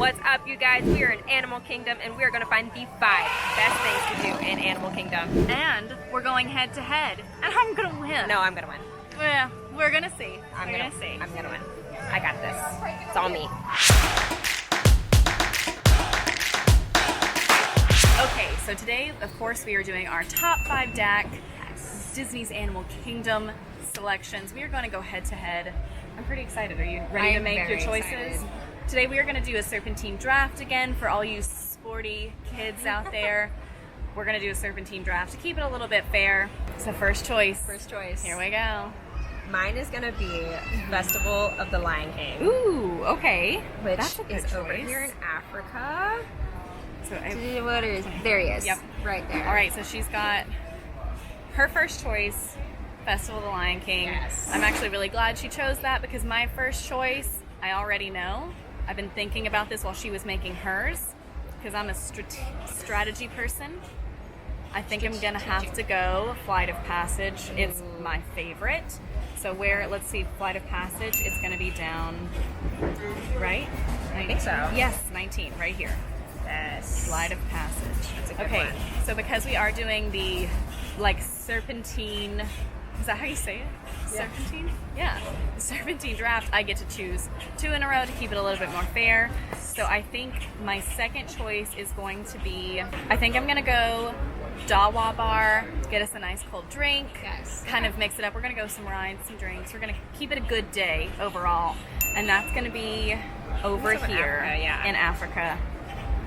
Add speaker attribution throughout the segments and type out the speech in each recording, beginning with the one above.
Speaker 1: What's up, you guys? We are in Animal Kingdom, and we are going to find the 5 best things to do in Animal Kingdom.
Speaker 2: And we're going head to head, and I'm gonna win.
Speaker 1: No, I'm gonna win.
Speaker 2: Yeah, we're gonna see.
Speaker 1: I'm gonna win. I got this. It's all me.
Speaker 2: Okay, so today, of course, we are doing our top 5 DAC Disney's Animal Kingdom selections. We are going to go head to head. I'm pretty excited. Are you ready to make your choices?
Speaker 1: Excited.
Speaker 2: Today we are going to do a Serpentine Draft again for all you sporty kids out there. We're going to do a Serpentine Draft to keep it a little bit fair. So first choice.
Speaker 1: First choice.
Speaker 2: Here we go.
Speaker 1: Mine is gonna be Festival of the Lion King.
Speaker 2: Ooh, okay.
Speaker 1: Which
Speaker 2: That's a good
Speaker 1: is
Speaker 2: choice.
Speaker 1: over here in Africa.
Speaker 2: So
Speaker 1: What is? There he is.
Speaker 2: Yep.
Speaker 1: Right there.
Speaker 2: all right, so she's got her first choice, Festival of the Lion King.
Speaker 1: Yes.
Speaker 2: I'm actually really glad she chose that because my first choice, I already know. I've been thinking about this while she was making hers because I'm a strategy person. I think I'm gonna have to go Flight of Passage. It's my favorite. So let's see, Flight of Passage, it's gonna be down, right?
Speaker 1: I think so.
Speaker 2: Yes, 19, right here.
Speaker 1: Yes.
Speaker 2: Flight of Passage.
Speaker 1: That's a good
Speaker 2: Okay,
Speaker 1: one.
Speaker 2: so because we are doing the, Serpentine, is that how you say it?
Speaker 1: Yeah.
Speaker 2: Serpentine? Yeah. The Serpentine Draft, I get to choose 2 in a row to keep it a little bit more fair. So I think my second choice is going to be, I think I'm gonna go Dawah Bar, get us a nice cold drink,
Speaker 1: Yes.
Speaker 2: kind of mix it up. We're gonna go some rides, some drinks. We're gonna keep it a good day overall. And that's gonna be over
Speaker 1: That's in
Speaker 2: here
Speaker 1: Africa, yeah.
Speaker 2: in Africa.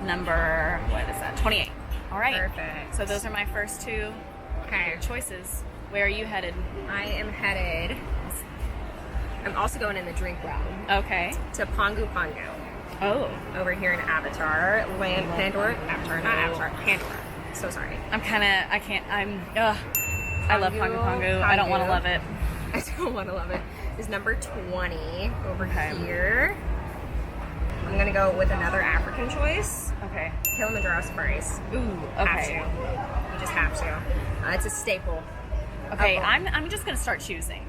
Speaker 2: Number, what is that? 28. All right.
Speaker 1: Perfect.
Speaker 2: So those are my first 2
Speaker 1: Okay.
Speaker 2: choices. Where are you headed?
Speaker 1: I am headed. I'm also going in the drink realm
Speaker 2: Okay.
Speaker 1: to Pongu Pongu
Speaker 2: Oh.
Speaker 1: over here in Avatar Land, Pandora. Avatar, not Avatar. Pandora. So sorry.
Speaker 2: I love Pongu Pongu. I don't want to
Speaker 1: Pongu.
Speaker 2: love it.
Speaker 1: I don't want to love it. Is number 20 over
Speaker 2: Okay.
Speaker 1: here. I'm gonna go with another African choice.
Speaker 2: Okay.
Speaker 1: Kilimanjaro Safaris.
Speaker 2: Ooh,
Speaker 1: Have to.
Speaker 2: okay.
Speaker 1: You just have to. It's a staple.
Speaker 2: Okay,
Speaker 1: Oh.
Speaker 2: I'm just going to start choosing.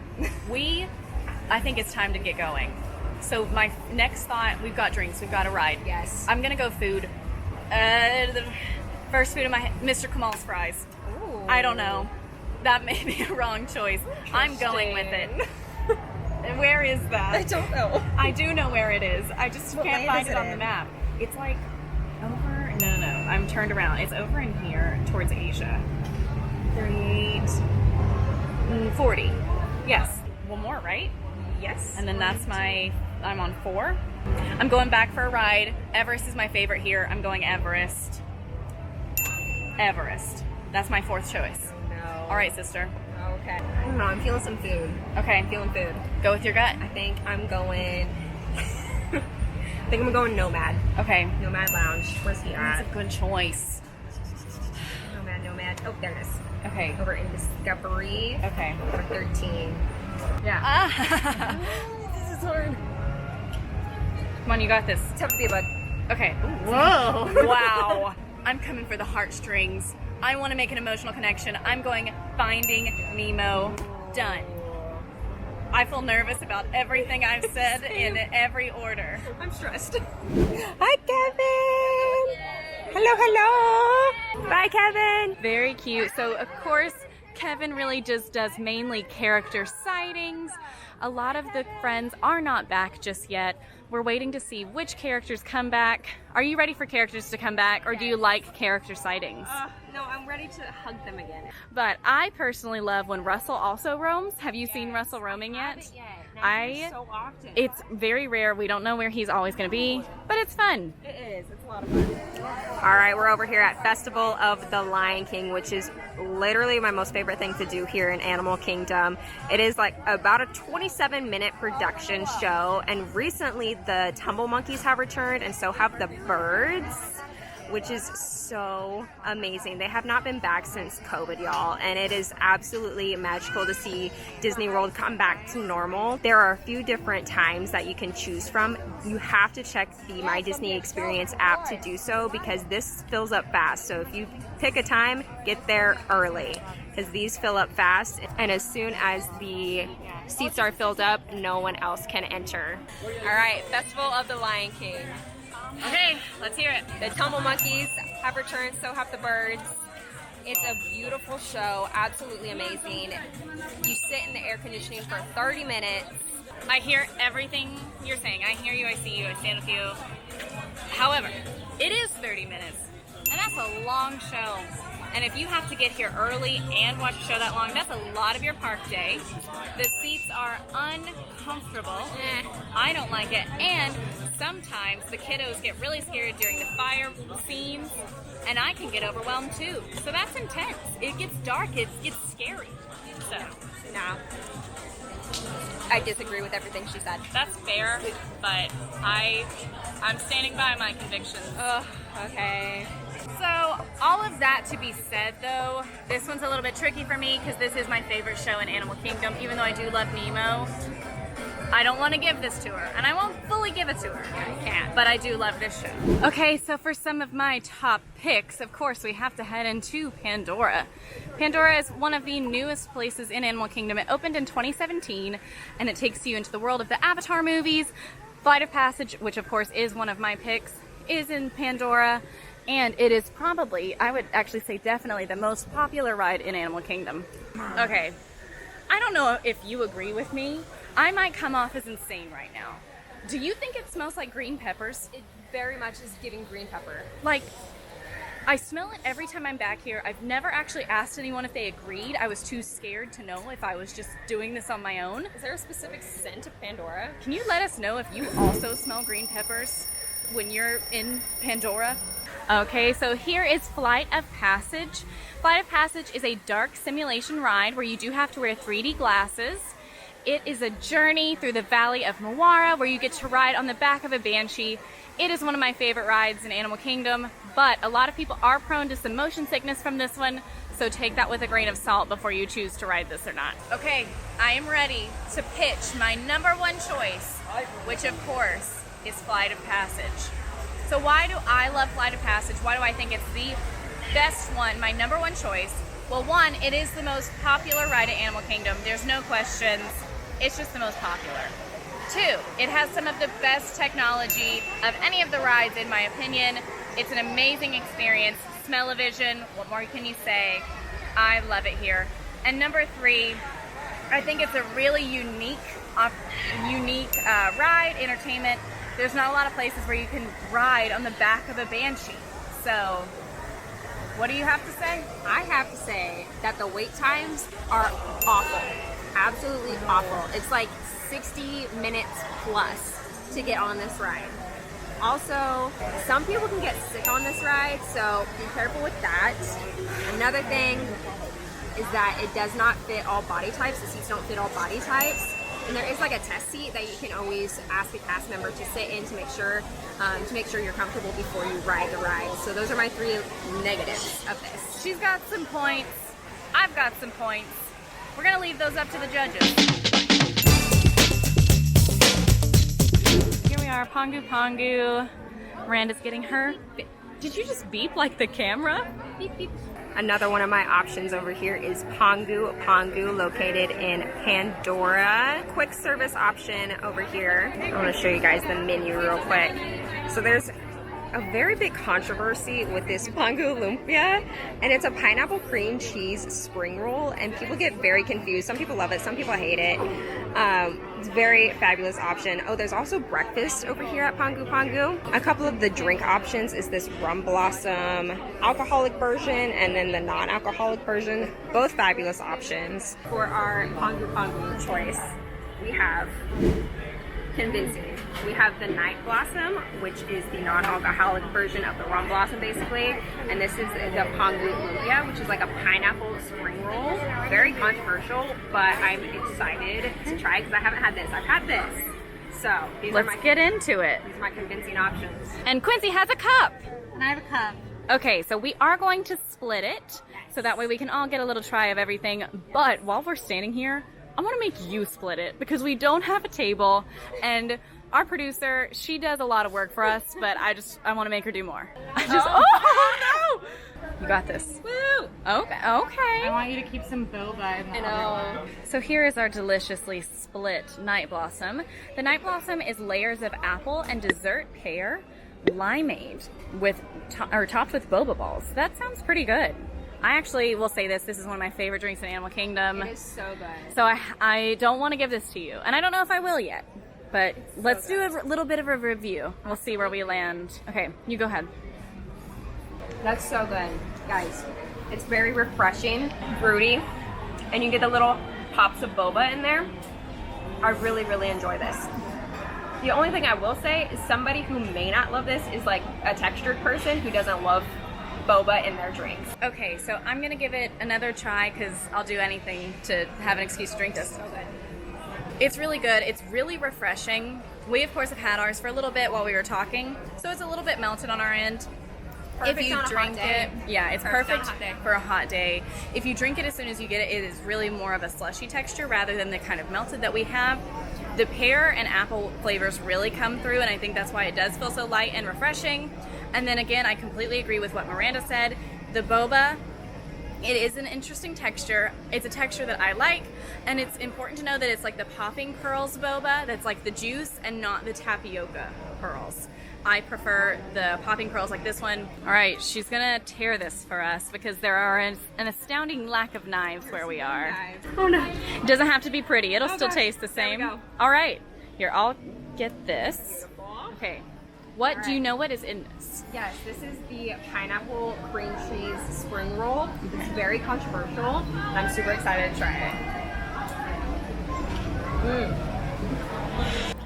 Speaker 2: I think it's time to get going. So my next thought, we've got drinks, we've got a ride.
Speaker 1: Yes.
Speaker 2: I'm going to go food. The first food in my Mr. Kamals fries.
Speaker 1: Ooh.
Speaker 2: I don't know. That may be a wrong choice. I'm going with it. And where is that?
Speaker 1: I don't know.
Speaker 2: I do know where it is. I just
Speaker 1: What
Speaker 2: can't
Speaker 1: land
Speaker 2: find
Speaker 1: is
Speaker 2: it
Speaker 1: it
Speaker 2: on the
Speaker 1: in?
Speaker 2: map. It's like over. No. I'm turned around. It's over in here towards Asia. 38, 40. Yes. One more, right?
Speaker 1: Yes.
Speaker 2: And then I'm on 4. I'm going back for a ride. Everest is my favorite here. I'm going Everest. Everest. That's my 4th choice.
Speaker 1: No.
Speaker 2: All right, sister.
Speaker 1: Okay. I don't know. I'm feeling some food.
Speaker 2: Okay.
Speaker 1: I'm feeling food.
Speaker 2: Go with your gut.
Speaker 1: I think I'm going. I think I'm going Nomad.
Speaker 2: Okay.
Speaker 1: Nomad Lounge. Where's he at?
Speaker 2: That's a good choice.
Speaker 1: Nomad. Oh, there it is.
Speaker 2: Okay.
Speaker 1: Over in Discovery.
Speaker 2: Okay.
Speaker 1: Number 13. Yeah.
Speaker 2: Ah.
Speaker 1: This is hard.
Speaker 2: Come on, you got this.
Speaker 1: It's tough to be a bug.
Speaker 2: Okay. Whoa. Wow. I'm coming for the heartstrings. I want to make an emotional connection. I'm going Finding Nemo. Done. I feel nervous about everything I've said in every order.
Speaker 1: I'm stressed. Hi, Kevin. Hello. Bye, Kevin.
Speaker 2: Very cute. So, of course, Kevin really just does mainly character sightings. A lot of the friends are not back just yet. We're waiting to see which characters come back. Are you ready for characters to come back, or do you like character sightings?
Speaker 1: No, I'm ready to hug them again.
Speaker 2: But I personally love when Russell also roams. Have you seen Russell roaming yet?
Speaker 1: So often.
Speaker 2: It's very rare. We don't know where he's always going to be, but it's fun.
Speaker 1: It is. It's a lot of fun. All right, we're over here at Festival of the Lion King, which is literally my most favorite thing to do here in Animal Kingdom. It is like about a 27-minute production show, and recently the tumble monkeys have returned, and so have the birds, which is so amazing. They have not been back since COVID, y'all, and it is absolutely magical to see Disney World come back to normal. There are a few different times that you can choose from. You have to check the My Disney Experience app to do so because this fills up fast. So if you pick a time, get there early because these fill up fast, and as soon as the seats are filled up, no one else can enter. All right, Festival of the Lion King.
Speaker 2: Okay, let's hear it.
Speaker 1: The tumble monkeys have returned, so have the birds. It's a beautiful show, absolutely amazing. You sit in the air conditioning for 30 minutes.
Speaker 2: I hear everything you're saying. I hear you, I see you, I stand with you. However, it is 30 minutes, and that's a long show. And if you have to get here early and watch a show that long, that's a lot of your park day. The seats are uncomfortable. I don't like it. And sometimes the kiddos get really scared during the fire scenes, and I can get overwhelmed too. So that's intense. It gets dark, it gets scary. So,
Speaker 1: Nah. I disagree with everything she said.
Speaker 2: that's fair, but I'm standing by my convictions.
Speaker 1: Oh, okay.
Speaker 2: So, all of that to be said, though, this one's a little bit tricky for me because this is my favorite show in Animal Kingdom. Even though I do love Nemo, I don't want to give this to her, and I won't fully give it to her. I can't, but I do love this show. Okay, so for some of my top picks, of course, we have to head into Pandora. Pandora is one of the newest places in Animal Kingdom. It opened in 2017, and it takes you into the world of the Avatar movies. Flight of Passage, which of course is one of my picks, is in Pandora. And it is probably, I would actually say definitely, the most popular ride in Animal Kingdom. Okay, I don't know if you agree with me. I might come off as insane right now. Do you think it smells like green peppers?
Speaker 1: It very much is giving green pepper.
Speaker 2: Like, I smell it every time I'm back here. I've never actually asked anyone if they agreed. I was too scared to know if I was just doing this on my own.
Speaker 1: Is there a specific scent of Pandora?
Speaker 2: Can you let us know if you also smell green peppers when you're in Pandora? Okay, so here is Flight of Passage. Flight of Passage is a dark simulation ride where you do have to wear 3D glasses. It is a journey through the Valley of Moara where you get to ride on the back of a banshee. It is one of my favorite rides in Animal Kingdom, but a lot of people are prone to some motion sickness from this one, so take that with a grain of salt before you choose to ride this or not. Okay, I am ready to pitch my number one choice, which of course is Flight of Passage. So why do I love Flight of Passage? Why do I think it's the best one, my number one choice? Well, one, it is the most popular ride at Animal Kingdom. There's no questions. It's just the most popular. Two, it has some of the best technology of any of the rides, in my opinion. It's an amazing experience. Smell-o-vision, what more can you say? I love it here. And number three, I think it's a really unique ride, entertainment. There's not a lot of places where you can ride on the back of a banshee. So, what do you have to say?
Speaker 1: I have to say that the wait times are awful. Absolutely awful. It's like 60 minutes plus to get on this ride. Also, some people can get sick on this ride, so be careful with that. Another thing is that it does not fit all body types. The seats don't fit all body types. And there is like a test seat that you can always ask a cast member to sit in to make sure you're comfortable before you ride the ride. So those are my three negatives of this.
Speaker 2: She's got some points. I've got some points. We're gonna leave those up to the judges. Here we are, Pongu Pongu. Miranda's getting her. Did you just beep like the camera? Beep, beep.
Speaker 1: Another one of my options over here is Pongu Pongu, located in Pandora. Quick service option over here. I want to show you guys the menu real quick. So there's a very big controversy with this Pongu Lumpia, and it's a pineapple cream cheese spring roll, and people get very confused. Some people love it, some people hate it. It's a very fabulous option. Oh, there's also breakfast over here at Pongu Pongu. A couple of the drink options is this rum blossom alcoholic version and then the non-alcoholic version. Both fabulous options. For our Pongu Pongu choice, we have Convincing. We have the Night Blossom, which is the non-alcoholic version of the rum blossom, basically. And this is the Pongu Lumpia, which is like a pineapple spring roll. Very controversial, but I'm excited to try because I haven't had this. I've had this. So
Speaker 2: let's get into it.
Speaker 1: These are my convincing options.
Speaker 2: And Quincy has a cup.
Speaker 3: And I have a cup.
Speaker 2: Okay, so we are going to split it, so that way we can all get a little try of everything. But while we're standing here, I want to make you split it because we don't have a table, and our producer, she does a lot of work for us, but I want to make her do more. Oh no! You got this.
Speaker 1: Woo!
Speaker 2: Okay.
Speaker 3: I want you to keep some boba in the other one.
Speaker 2: So here is our deliciously split Night Blossom. The Night Blossom is layers of apple and dessert pear limeade with topped with boba balls. That sounds pretty good. I actually will say this is one of my favorite drinks in Animal Kingdom.
Speaker 1: It is so good.
Speaker 2: So I don't want to give this to you, and I don't know if I will yet, but let's do a little bit of a review. We'll see where we land. Okay, you go ahead.
Speaker 1: That's so good, guys. It's very refreshing, fruity, and you get the little pops of boba in there. I really, really enjoy this. The only thing I will say is somebody who may not love this is like a textured person who doesn't love boba in their drinks.
Speaker 2: Okay, so I'm gonna give it another try because I'll do anything to have an excuse to drink this.
Speaker 1: So good.
Speaker 2: It's really good. It's really refreshing. We of course have had ours for a little bit while we were talking, so it's a little bit melted on our end.
Speaker 1: Perfect
Speaker 2: if you
Speaker 1: on a
Speaker 2: drink
Speaker 1: hot day.
Speaker 2: it, yeah, it's
Speaker 1: Perfect
Speaker 2: perfect
Speaker 1: on a hot day.
Speaker 2: for a hot day. If you drink it as soon as you get it, it is really more of a slushy texture rather than the kind of melted that we have. The pear and apple flavors really come through, and I think that's why it does feel so light and refreshing. And then again, I completely agree with what Miranda said. The boba, it is an interesting texture. It's a texture that I like, and it's important to know that it's like the popping pearls boba, that's like the juice and not the tapioca pearls. I prefer the popping pearls like this one. All right, she's gonna tear this for us because there are an astounding lack of knives where we are.
Speaker 1: Oh no.
Speaker 2: It doesn't have to be pretty. It'll still taste the
Speaker 1: There we
Speaker 2: same.
Speaker 1: go.
Speaker 2: All right, here, I'll get this. Okay, what do you know what is in this?
Speaker 1: Yes, this is the pineapple cream cheese spring roll. It's very controversial, and I'm super excited to try it.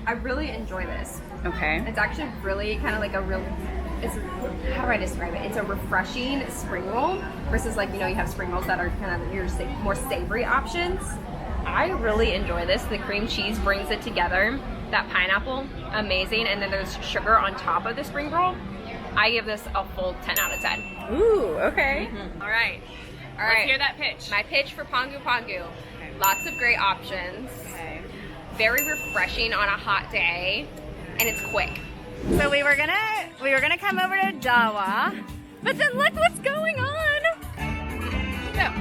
Speaker 1: I really enjoy this.
Speaker 2: Okay.
Speaker 1: It's actually really kind of like a real, how do I describe it? It's a refreshing spring roll versus like, you have spring rolls that are kind of your more savory options. I really enjoy this. The cream cheese brings it together. That pineapple, amazing. And then there's sugar on top of the spring roll. I give this a full 10 out of 10.
Speaker 2: Ooh, okay.
Speaker 1: All right.
Speaker 2: Let's hear that pitch.
Speaker 1: My pitch for Pongu Pongu. Lots of great options.
Speaker 2: Okay.
Speaker 1: Very refreshing on a hot day. And it's quick.
Speaker 2: So we were gonna come over to Dawah, but then look what's going on. Go.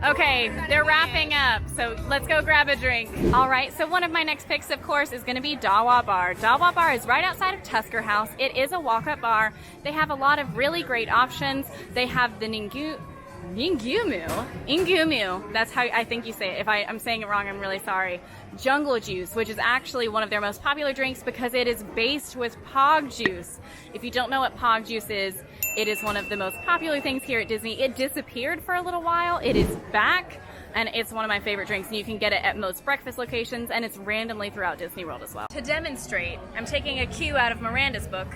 Speaker 2: Okay, they're wrapping up, so let's go grab a drink. All right, so one of my next picks, of course, is gonna be Dawah Bar. Dawah Bar is right outside of Tusker House. It is a walk-up bar. They have a lot of really great options. They have the Ngumu, that's how I think you say it. If I'm saying it wrong, I'm really sorry. Jungle juice, which is actually one of their most popular drinks because it is based with pog juice. If you don't know what pog juice is, it is one of the most popular things here at Disney. It disappeared for a little while. It is back, and it's one of my favorite drinks, and you can get it at most breakfast locations, and it's randomly throughout Disney World as well. To demonstrate, I'm taking a cue out of Miranda's book.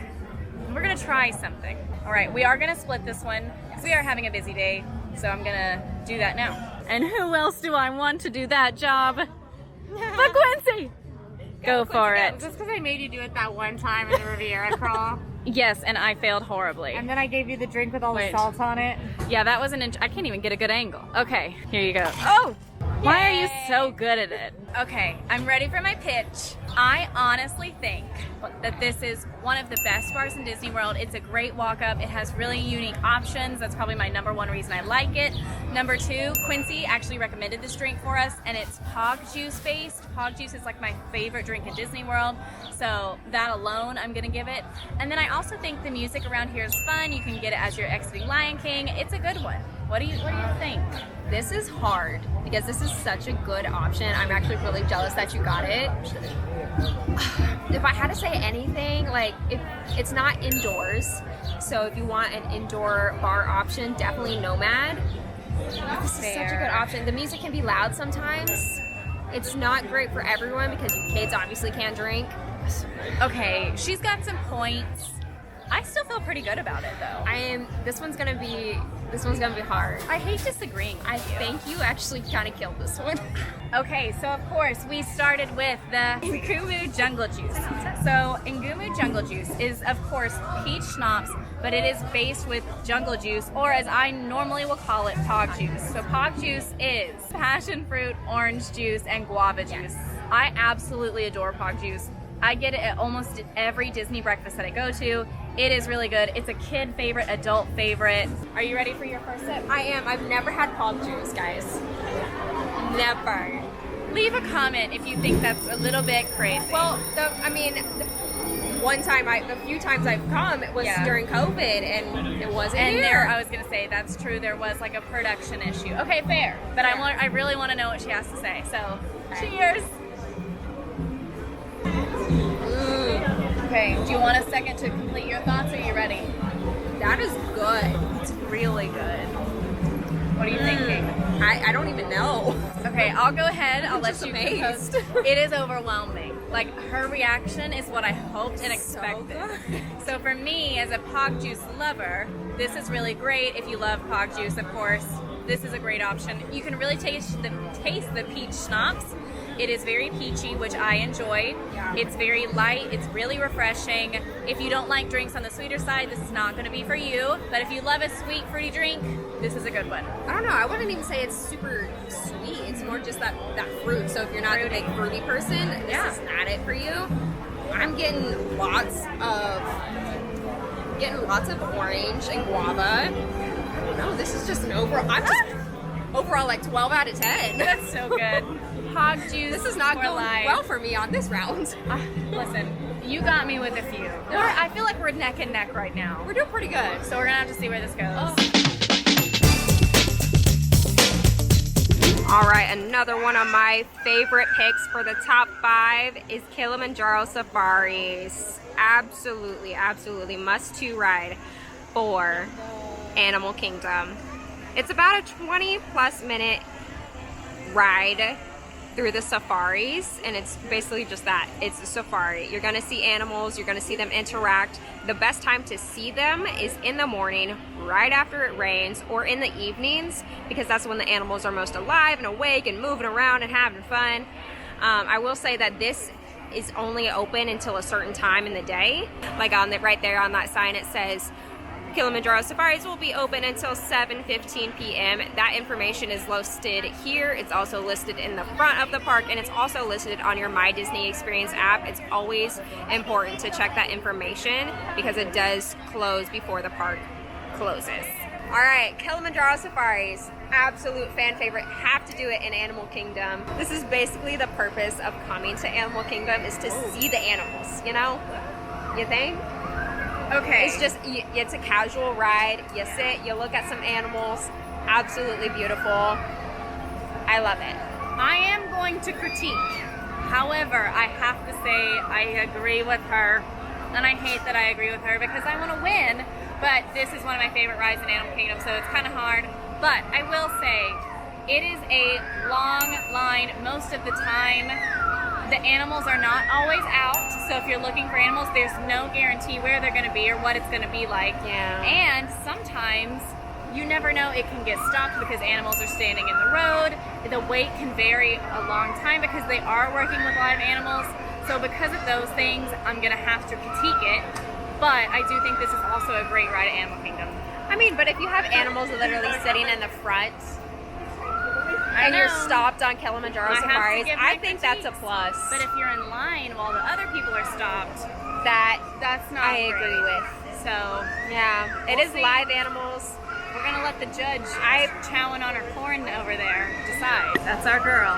Speaker 2: We're gonna try something. All right, we are gonna split this one because we are having a busy day, so I'm gonna do that now. And who else do I want to do that job? But Quincy! Go for it.
Speaker 3: Just because I made you do it that one time in the Riviera crawl.
Speaker 2: Yes, and I failed horribly.
Speaker 3: And then I gave you the drink with all
Speaker 2: Wait.
Speaker 3: the salt on it.
Speaker 2: Yeah, that was I can't even get a good angle. Okay, here you go. Oh! Why are you so good at it? Okay, I'm ready for my pitch. I honestly think that this is one of the best bars in Disney World. It's a great walk-up. It has really unique options. That's probably my number one reason I like it. Number two, Quincy actually recommended this drink for us, and it's Pog Juice based. Pog Juice is like my favorite drink in Disney World, so that alone I'm gonna give it. And then I also think the music around here is fun. You can get it as you're exiting Lion King. It's a good one. What do you think?
Speaker 1: This is hard because this is such a good option. I'm actually really jealous that you got it. If I had to say anything, like it's not indoors, so if you want an indoor bar option, definitely Nomad. This is such a good option. The music can be loud sometimes. It's not great for everyone because kids obviously can't drink.
Speaker 2: Okay, she's got some points. I still feel pretty good about it though.
Speaker 1: This one's gonna be hard.
Speaker 2: I hate disagreeing with
Speaker 1: I
Speaker 2: you.
Speaker 1: think you actually kind of killed this one.
Speaker 2: Okay, so of course we started with the Ngumu Jungle Juice. So Ngumu Jungle Juice is of course peach schnapps, but it is based with jungle juice, or as I normally will call it, Pog Juice. So Pog Juice is passion fruit, orange juice, and guava juice. I absolutely adore Pog Juice. I get it at almost every Disney breakfast that I go to. It is really good. It's a kid favorite, adult favorite. Are you ready for your first sip?
Speaker 1: I am. I've never had Pog Juice, guys. Never.
Speaker 2: Leave a comment if you think that's a little bit crazy.
Speaker 1: Well, one time, the few times I've come, it was during COVID, and it wasn't
Speaker 2: And
Speaker 1: here.
Speaker 2: I was gonna say that's true. There was like a production issue. Okay, fair. But I really want to know what she has to say. So, cheers. Okay. Do you want a second to complete your thoughts? Or are you ready?
Speaker 1: That is good.
Speaker 2: It's really good. What are you thinking?
Speaker 1: I don't even know.
Speaker 2: Okay, I'll go ahead. I'll let
Speaker 1: just
Speaker 2: you
Speaker 1: amazed.
Speaker 2: compose. It is overwhelming. Like, her reaction is what I hoped and expected. So for me, as a Pog Juice lover, this is really great. If you love Pog Juice, of course, this is a great option. You can really taste the peach schnapps. It is very peachy, which I enjoy.
Speaker 1: Yeah.
Speaker 2: It's very light. It's really refreshing. If you don't like drinks on the sweeter side, this is not going to be for you. But if you love a sweet, fruity drink, this is a good one.
Speaker 1: I don't know. I wouldn't even say it's super sweet. It's more just that fruit. So if you're not a big fruity person, this is not it for you. I'm getting lots of orange and guava. I don't know. This is just an overall like 12 out of 10.
Speaker 2: That's so good. Pog Juice.
Speaker 1: This is not
Speaker 2: for
Speaker 1: going
Speaker 2: life.
Speaker 1: well for me on this round.
Speaker 2: Listen, you got me with a few. I feel like we're neck and neck right now.
Speaker 1: We're doing pretty good.
Speaker 2: So we're gonna have to see where this goes.
Speaker 1: All right, another one of my favorite picks for the top 5 is Kilimanjaro Safaris. Absolutely, absolutely must-to ride for Animal Kingdom. It's about a 20+ minute ride through the safaris, and it's basically just that. It's a safari. You're gonna see animals, you're gonna see them interact. The best time to see them is in the morning, right after it rains, or in the evenings, because that's when the animals are most alive and awake and moving around and having fun. I will say that this is only open until a certain time in the day. Like right there on that sign, it says Kilimanjaro Safaris will be open until 7:15 p.m. That information is listed here. It's also listed in the front of the park, and it's also listed on your My Disney Experience app. It's always important to check that information because it does close before the park closes. All right, Kilimanjaro Safaris, absolute fan favorite. Have to do it in Animal Kingdom. This is basically the purpose of coming to Animal Kingdom, is to see the animals, you know? You think?
Speaker 2: Okay.
Speaker 1: It's just, it's a casual ride. You sit, you look at some animals. Absolutely beautiful. I love it.
Speaker 2: I am going to critique. However, I have to say I agree with her. And I hate that I agree with her because I want to win. But this is one of my favorite rides in Animal Kingdom, so it's kind of hard. But I will say, it is a long line most of the time. The animals are not always out, so if you're looking for animals, there's no guarantee where they're going to be or what it's going to be like.
Speaker 1: Yeah.
Speaker 2: And sometimes you never know, it can get stopped because animals are standing in the road. The wait can vary a long time because they are working with live animals. So because of those things, I'm going to have to critique it. But I do think this is also a great ride at Animal Kingdom.
Speaker 1: I mean, but if you have animals literally sitting in the front and you're stopped on Kilimanjaro Safaris, I think that's a plus.
Speaker 2: But if you're in line while the other people are stopped, that's not
Speaker 1: I
Speaker 2: great.
Speaker 1: agree with.
Speaker 2: So
Speaker 1: Yeah, it is live animals.
Speaker 2: we're gonna let the judge chowing on her corn over there decide. That's our girl.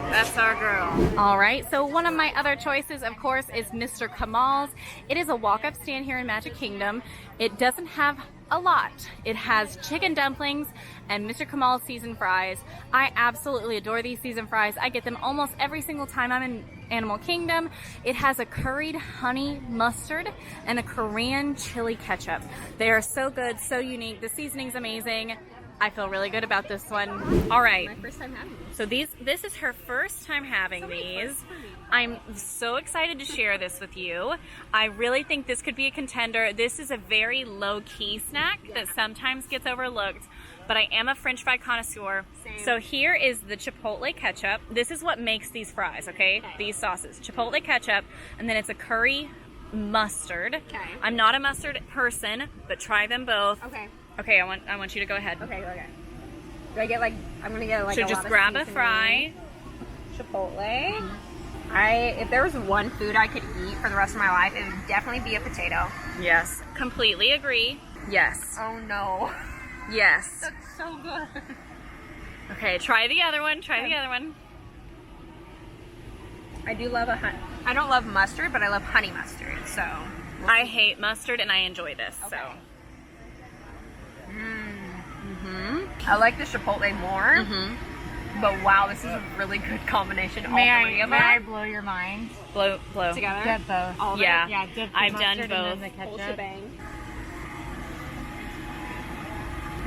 Speaker 2: That's our girl. All right, so one of my other choices, of course, is Mr. Kamals. It is a walk-up stand here in Magic Kingdom. It doesn't have a lot. It has chicken dumplings and Mr. Kamals seasoned fries. I absolutely adore these seasoned fries. I get them almost every single time I'm in Animal Kingdom. It has a curried honey mustard and a Korean chili ketchup. They are so good, so unique. The seasoning's amazing. I feel really good about this one. All right.
Speaker 1: My first time having these.
Speaker 2: So this is her first time having these. I'm so excited to share this with you. I really think this could be a contender. This is a very low-key snack that sometimes gets overlooked, but I am a French fry connoisseur.
Speaker 1: Same.
Speaker 2: So here is the Chipotle ketchup. This is what makes these fries, okay? These sauces. Chipotle ketchup, and then it's a curry mustard.
Speaker 1: Okay.
Speaker 2: I'm not a mustard person, but try them both.
Speaker 1: Okay.
Speaker 2: Okay, I want you to go ahead.
Speaker 1: Okay. Do I get like, I'm gonna get like
Speaker 2: So
Speaker 1: a
Speaker 2: just
Speaker 1: lot of
Speaker 2: grab a
Speaker 1: seasoning.
Speaker 2: fry.
Speaker 1: Chipotle. If there was one food I could eat for the rest of my life, it would definitely be a potato.
Speaker 2: Yes. Completely agree. Yes.
Speaker 1: Oh no.
Speaker 2: Yes.
Speaker 1: That's so good.
Speaker 2: Okay, try the other one. Try the other one.
Speaker 1: I do love a I don't love mustard, but I love honey mustard, so.
Speaker 2: I hate mustard and I enjoy this, so.
Speaker 1: I like the chipotle more, but wow, this is a really good combination. All three of
Speaker 3: May
Speaker 1: them.
Speaker 3: I blow your mind?
Speaker 2: Blow.
Speaker 1: Together?
Speaker 3: Dip both.
Speaker 1: All of
Speaker 2: Yeah.
Speaker 1: it?
Speaker 3: Yeah, dip the
Speaker 2: I've done
Speaker 3: mustard
Speaker 2: both.
Speaker 3: and then the
Speaker 1: Whole
Speaker 3: ketchup.
Speaker 1: shebang.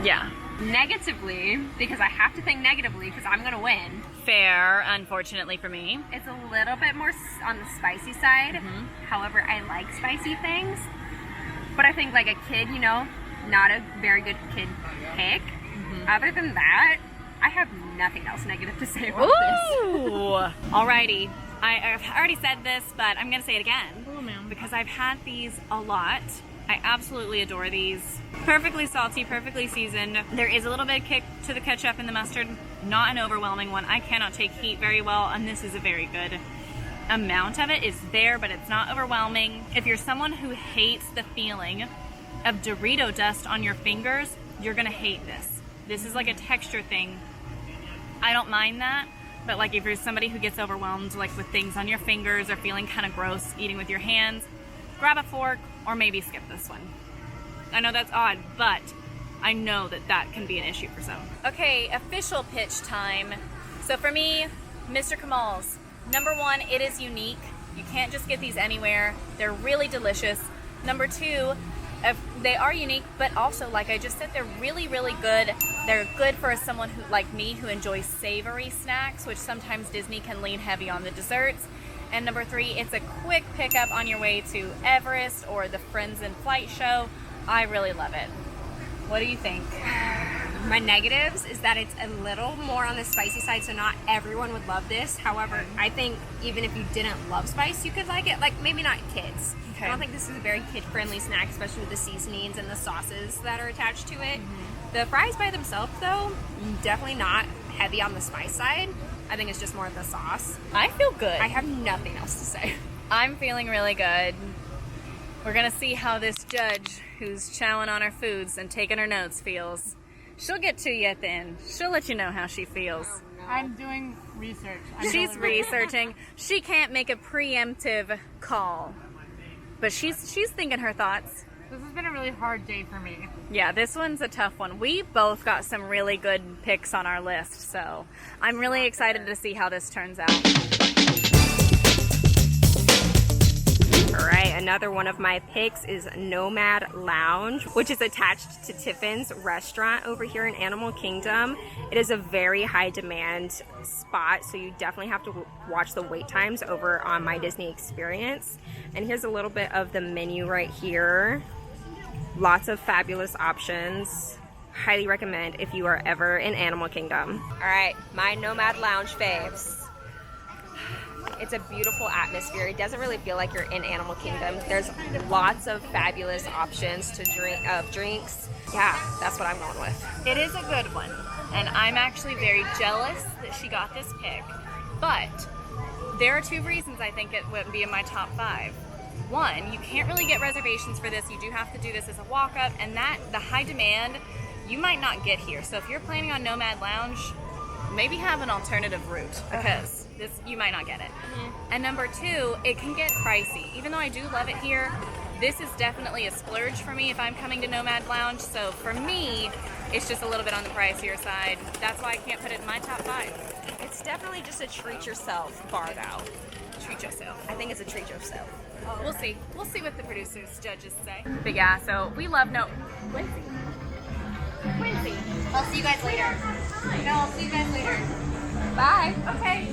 Speaker 2: Yeah.
Speaker 1: Negatively, because I have to think negatively because I'm gonna win.
Speaker 2: Fair, unfortunately for me.
Speaker 1: It's a little bit more on the spicy side. However, I like spicy things. But I think like a kid, you know, not a very good kid pick. Other than that, I have nothing else negative to say about this.
Speaker 2: Ooh! Alrighty. I've already said this, but I'm gonna say it again.
Speaker 3: Oh, ma'am.
Speaker 2: Because I've had these a lot. I absolutely adore these. Perfectly salty, perfectly seasoned. There is a little bit of kick to the ketchup and the mustard. Not an overwhelming one. I cannot take heat very well, and this is a very good amount of it. Is there, but it's not overwhelming. If you're someone who hates the feeling of Dorito dust on your fingers, you're gonna hate this. This is like a texture thing. I don't mind that, but like if you're somebody who gets overwhelmed like with things on your fingers or feeling kind of gross eating with your hands, grab a fork or maybe skip this one. I know that's odd, but I know that that can be an issue for some. Okay, official pitch time. So for me, Mr. Kamals, number one, it is unique. You can't just get these anywhere. They're really delicious. Number two, they are unique, but also, like I just said, they're really, really good. They're good for someone who, like me, who enjoys savory snacks, which sometimes Disney can lean heavy on the desserts. And number three, it's a quick pickup on your way to Everest or the Friends in Flight show. I really love it. What do you think?
Speaker 1: My negatives is that it's a little more on the spicy side, so not everyone would love this. However, I think even if you didn't love spice, you could like it. Like, maybe not kids.
Speaker 2: Okay.
Speaker 1: I don't think this is a very kid-friendly snack, especially with the seasonings and the sauces that are attached to it. The fries by themselves, though, definitely not heavy on the spice side. I think it's just more of the sauce.
Speaker 2: I feel good.
Speaker 1: I have nothing else to say.
Speaker 2: I'm feeling really good. We're gonna see how this judge who's chowing on her foods and taking her notes feels. She'll get to you at the end. She'll let you know how she feels.
Speaker 3: I'm doing research.
Speaker 2: She's researching. She can't make a preemptive call, but she's thinking her thoughts.
Speaker 3: This has been a really hard day for me.
Speaker 2: Yeah, this one's a tough one. We both got some really good picks on our list, so I'm really excited to see how this turns out.
Speaker 1: All right, another one of my picks is Nomad Lounge, which is attached to Tiffin's restaurant over here in Animal Kingdom. It is a very high demand spot, so you definitely have to watch the wait times over on My Disney Experience. And here's a little bit of the menu right here. Lots of fabulous options. Highly recommend if you are ever in Animal Kingdom. All right, my Nomad Lounge faves. It's a beautiful atmosphere. It doesn't really feel like you're in Animal Kingdom. There's lots of fabulous options to drink, drinks. Yeah, that's what I'm going with.
Speaker 2: It is a good one, and I'm actually very jealous that she got this pick. But there are two reasons I think it wouldn't be in my top 5. One, you can't really get reservations for this. You do have to do this as a walk-up, and that the high demand, you might not get here. So if you're planning on Nomad Lounge, maybe have an alternative route, because this you might not get it. And number two, it can get pricey. Even though I do love it here, this is definitely a splurge for me if I'm coming to Nomad Lounge. So for me, it's just a little bit on the pricier side. That's why I can't put it in my top 5.
Speaker 1: It's definitely just a treat yourself bar though.
Speaker 2: Treat yourself.
Speaker 1: I think it's a treat yourself.
Speaker 2: We'll see. We'll see what the producers, judges say. But yeah, so we love Quincy.
Speaker 1: I'll see you guys later. No, I'll see you guys later. Bye.
Speaker 2: Okay.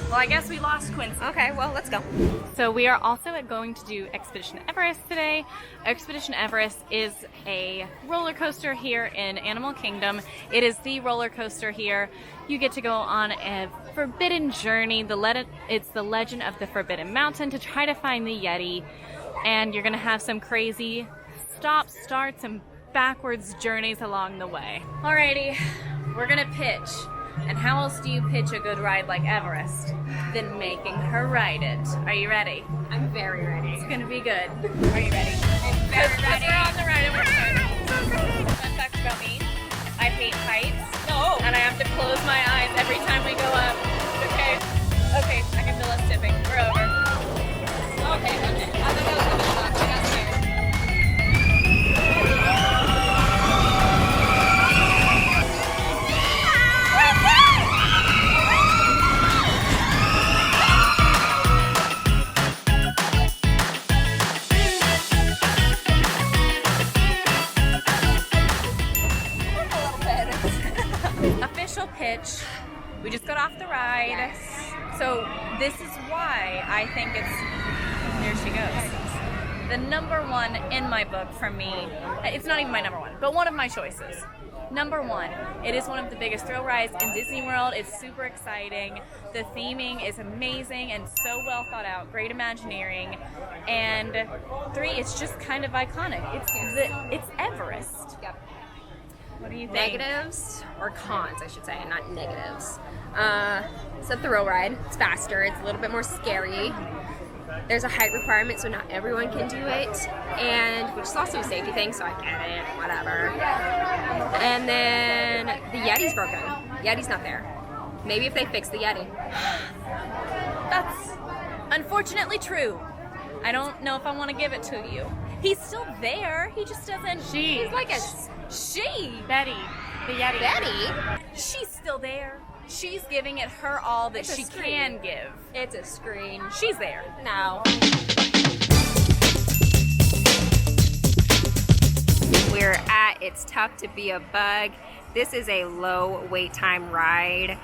Speaker 2: Well, I guess we lost Quincy.
Speaker 1: Okay, well, let's go.
Speaker 2: So we are also going to do Expedition Everest today. Expedition Everest is a roller coaster here in Animal Kingdom. It is the roller coaster here. You get to go on a forbidden journey. It's the legend of the Forbidden Mountain to try to find the Yeti. And you're going to have some crazy stops, starts, and backwards journeys along the way. Alrighty, we're going to pitch. And how else do you pitch a good ride like Everest than making her ride it? Are you ready?
Speaker 1: I'm very ready.
Speaker 2: It's gonna be good.
Speaker 1: Are you ready? I'm very ready.
Speaker 2: We're on the ride and we're starting. Fun fact about me, I hate heights.
Speaker 1: No.
Speaker 2: And I have to close my eyes every time we go up. Okay? Okay, I can feel us tipping. We're over. Official pitch. We just got off the ride.
Speaker 1: Yes.
Speaker 2: So this is why I think it's, there she goes. The number one in my book for me, it's not even my number one, but one of my choices. Number one, it is one of the biggest thrill rides in Disney World. It's super exciting. The theming is amazing and so well thought out. Great Imagineering. And 3, it's just kind of iconic. It's Everest.
Speaker 1: Yep.
Speaker 2: What do you think?
Speaker 1: Negatives or cons, I should say, not negatives. It's a thrill ride. It's faster. It's a little bit more scary. There's a height requirement, so not everyone can do it, and which is also a safety thing, so I get it, whatever. And then the Yeti's broken. Yeti's not there. Maybe if they fix the Yeti.
Speaker 2: That's unfortunately true. I don't know if I want to give it to you. He's still there. He just doesn't.
Speaker 3: He's
Speaker 1: like a
Speaker 3: Betty, the Yeti.
Speaker 1: Betty.
Speaker 2: She's still there. She's giving it her all that she can give.
Speaker 1: It's a screen.
Speaker 2: She's there.
Speaker 1: No. We're at It's Tough to Be a Bug. This is a low wait time ride.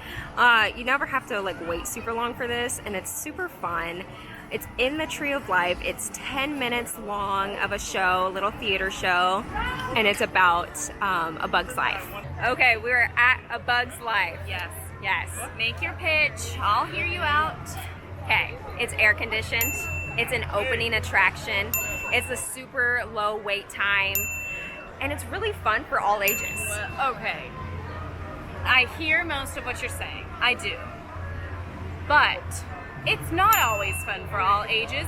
Speaker 1: You never have to like wait super long for this, and it's super fun. It's in the Tree of Life. It's 10 minutes long of a show, little theater show, and it's about a bug's life. Okay, we're at a bug's life.
Speaker 2: Yes.
Speaker 1: Yes.
Speaker 2: Make your pitch. I'll hear you out.
Speaker 1: Okay, it's air conditioned. It's an opening attraction. It's a super low wait time, and it's really fun for all ages.
Speaker 2: Okay. I hear most of what you're saying. I do. But it's not always fun for all ages.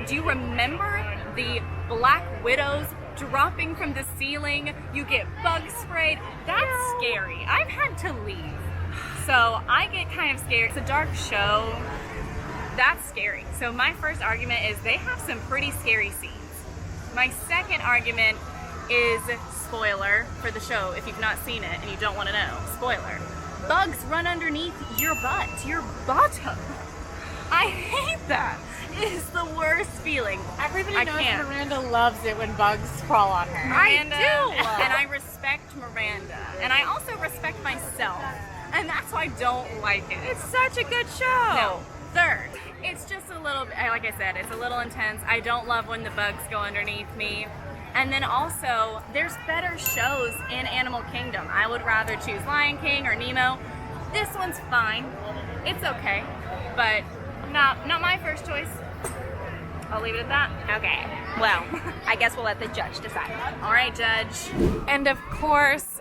Speaker 2: Do you remember the Black Widows dropping from the ceiling? You get bug sprayed. That's scary. I've had to leave. So I get kind of scared. It's a dark show. That's scary. So my first argument is they have some pretty scary scenes. My second argument is spoiler for the show if you've not seen it and you don't want to know. Spoiler. Bugs run underneath your butt, your bottom. I hate that. It is the worst feeling.
Speaker 3: Everybody
Speaker 2: I
Speaker 3: knows
Speaker 2: can't.
Speaker 3: Miranda loves it when bugs crawl on her.
Speaker 2: Miranda,
Speaker 1: I do.
Speaker 2: and I respect Miranda, and I also respect myself, and that's why I don't like it.
Speaker 1: It's such a good show.
Speaker 2: No. Third, it's just a little, like I said, it's a little intense. I don't love when the bugs go underneath me. And then also, there's better shows in Animal Kingdom. I would rather choose Lion King or Nemo. This one's fine. It's okay, but not my first choice. I'll leave it at that.
Speaker 1: Okay. Well, I guess we'll let the judge decide.
Speaker 2: All right, Judge. And of course,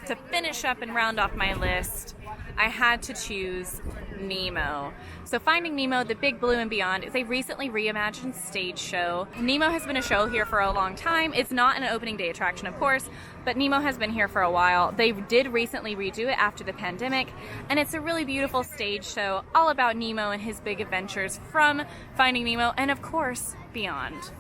Speaker 2: to finish up and round off my list, I had to choose Nemo. So Finding Nemo, The Big Blue and Beyond is a recently reimagined stage show. Nemo has been a show here for a long time. It's not an opening day attraction, of course, but Nemo has been here for a while. They did recently redo it after the pandemic, and it's a really beautiful stage show all about Nemo and his big adventures from Finding Nemo and, of course, beyond.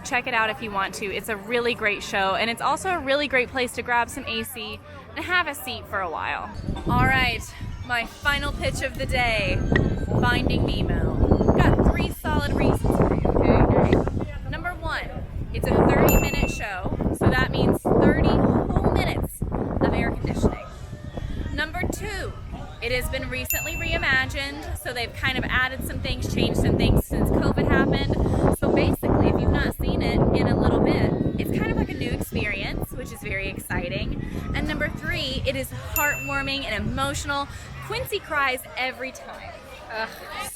Speaker 2: Check it out if you want to. It's a really great show, and it's also a really great place to grab some AC and have a seat for a while. All right, my final pitch of the day, Finding Nemo. Got 3 solid reasons for you, okay? Number 1, it's a 30-minute show, so that means 30 whole minutes of air conditioning. Number 2, it has been recently reimagined, so they've kind of added some things, changed some things since COVID happened. So basically, if you've not seen it in a little bit, it's kind of like a new experience, which is very exciting. And number 3, it is heartwarming and emotional. Quincy cries every time.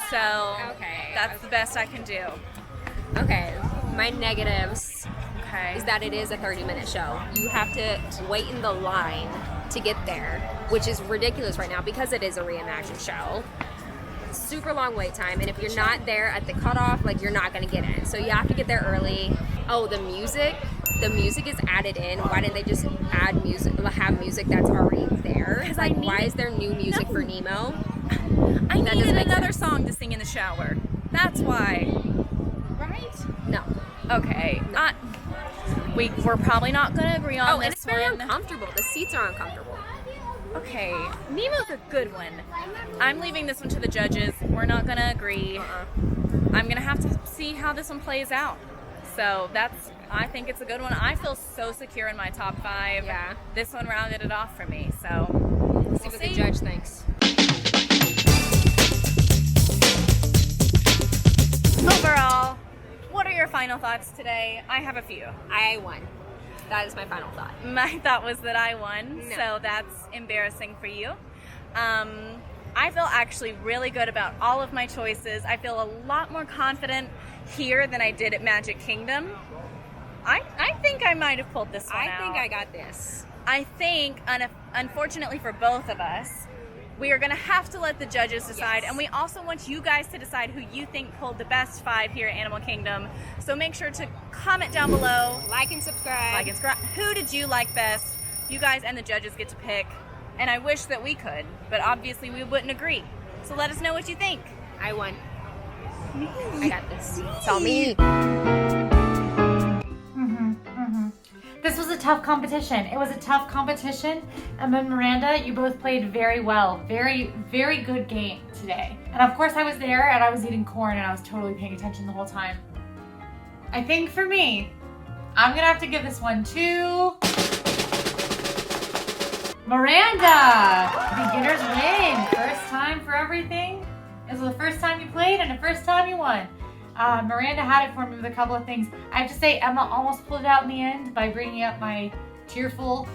Speaker 2: So
Speaker 1: Okay.
Speaker 2: that's the best I can do.
Speaker 1: Okay. My negatives
Speaker 2: Okay.
Speaker 1: is that it is a 30-minute show. You have to wait in the line to get there, which is ridiculous right now because it is a reimagined show. Super long wait time, and if you're not there at the cutoff, like, you're not going to get in. So you have to get there early. Oh, the music is added in. Why didn't they just add music, have music that's already there? Like, why is there new music for Nemo?
Speaker 2: I
Speaker 1: That
Speaker 2: needed
Speaker 1: doesn't make
Speaker 2: another
Speaker 1: sense.
Speaker 2: song to sing in the shower. That's why.
Speaker 1: No.
Speaker 2: Okay. We're probably not going to agree on
Speaker 1: Oh,
Speaker 2: this
Speaker 1: and it's very
Speaker 2: one.
Speaker 1: uncomfortable. The seats are uncomfortable.
Speaker 2: Okay, Nemo's a good one. I'm leaving this one to the judges. We're not going to agree. I'm going to have to see how this one plays out. So I think it's a good one. I feel so secure in my top 5.
Speaker 1: Yeah.
Speaker 2: This one rounded it off for me. So
Speaker 1: Let's see what the judge thinks.
Speaker 2: overall, what are your final thoughts today? I have a few.
Speaker 1: I won. That is my final thought.
Speaker 2: My thought was that I won,
Speaker 1: No.
Speaker 2: so that's embarrassing for you. I feel actually really good about all of my choices. I feel a lot more confident here than I did at Magic Kingdom. I think I might have pulled this one out.
Speaker 1: I think I got this.
Speaker 2: I think, unfortunately for both of us, we are going to have to let the judges decide,
Speaker 1: Yes.
Speaker 2: and we also want you guys to decide who you think pulled the best 5 here at Animal Kingdom. So make sure to comment down below.
Speaker 1: Like and subscribe.
Speaker 2: Like and subscribe. Who did you like best? You guys and the judges get to pick, and I wish that we could, but obviously we wouldn't agree. So let us know what you think.
Speaker 1: I won. I got this. It's all me.
Speaker 3: This was a tough competition. It was a tough competition. Emma and Miranda, you both played very well. Very, very good game today. And of course I was there and I was eating corn and I was totally paying attention the whole time. I think for me, I'm gonna have to give this one to Miranda. Beginner's win. First time for everything. This was the first time you played and the first time you won. Miranda had it for me with a couple of things. I have to say Emma almost pulled it out in the end by bringing up my tearful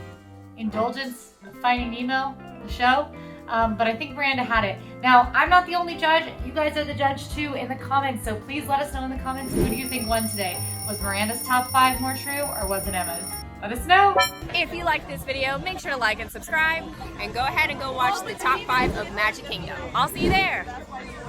Speaker 3: indulgence of Finding Nemo, the show. But I think Miranda had it. Now, I'm not the only judge. You guys are the judge too in the comments. So please let us know in the comments, who do you think won today? Was Miranda's top 5 more true or was it Emma's? Let us know.
Speaker 2: If you liked this video, make sure to like and subscribe.
Speaker 1: And go ahead and go watch the top 5 of Magic Kingdom.
Speaker 2: I'll see you there.